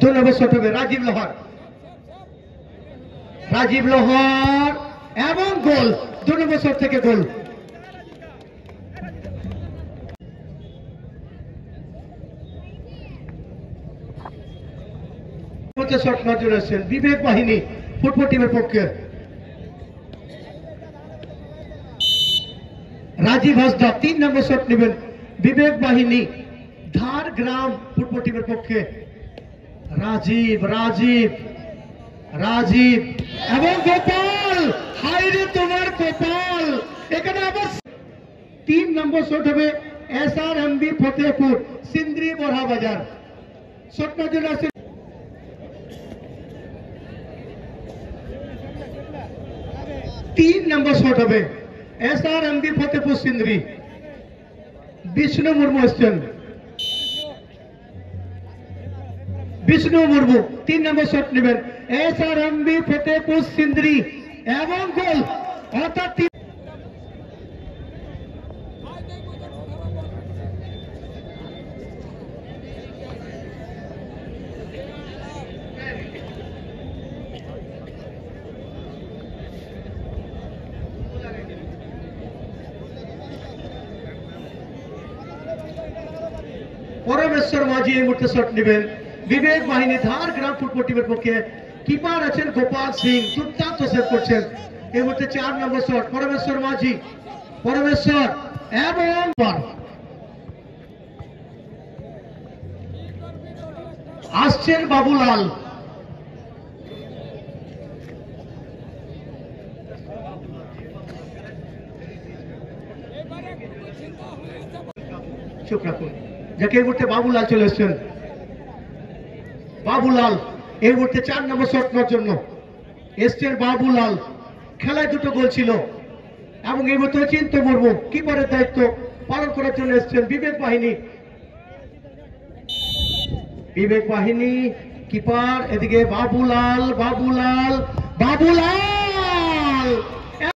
2 নম্বর shot হবে রাজীব লোহার। রাজীব লোহার এবং গোল। 2 নম্বর শট থেকে গোল। শট নজর আসছেন বিবেক বাহিনী ফুটবল টিমের পক্ষে। রাজীব হাসদা 3 নম্বর শট নেবেন বিবেক বাহিনী ধার গ্রাম ফুটবল টিমের পক্ষে। রাজীব রাজীব রাজীব এবং গোপাল। হাইরে তোমার গোপাল। এখানে আবার 3 নম্বর শট হবে SRMB ফতেহপুর সিন্দ্রি বড়া বাজার। শট নজর আসছে 3 নম্বর শট হবে SRMB ফতেহপুর সিন্দ্রি। বিষ্ণু মুর্মু আসছেন। বিষ্ণু মুর্মু 3 নম্বর শট নেবেন SRMB ফতেহপুর সিন্দ্রি এবং গোল। অর্থাৎ পরমেশ্বর মাঝি এই মুহূর্তে শট নেবেন বিবেক বাহিনী ধার গ্রাম ফুটবল টিমের পক্ষে। কিপার আছেন গোপাল সিং, দুর্দান্ত সেভ করছেন এই মুহূর্তে। 4 নম্বর শট পরমেশ্বর মাঝি। পরমেশ্বর এবং আসছেন বাবুলাল। চুপ রাখুন। যাকে এই মুহূর্তে বাবুলাল চলে এসছেন। বাবুলাল এই মুহূর্তে 4 নম্বর শট নেওয়ার জন্য এসছেন বাবুলাল। খেলায় 2টো গোল ছিল এবং এই মুহূর্তে চিন্তা করবো কিপারের দায়িত্ব পালন করার জন্য এসছেন বিবেক বাহিনী। বিবেক বাহিনী কিপার, এদিকে বাবুলাল বাবুলাল বাবুলাল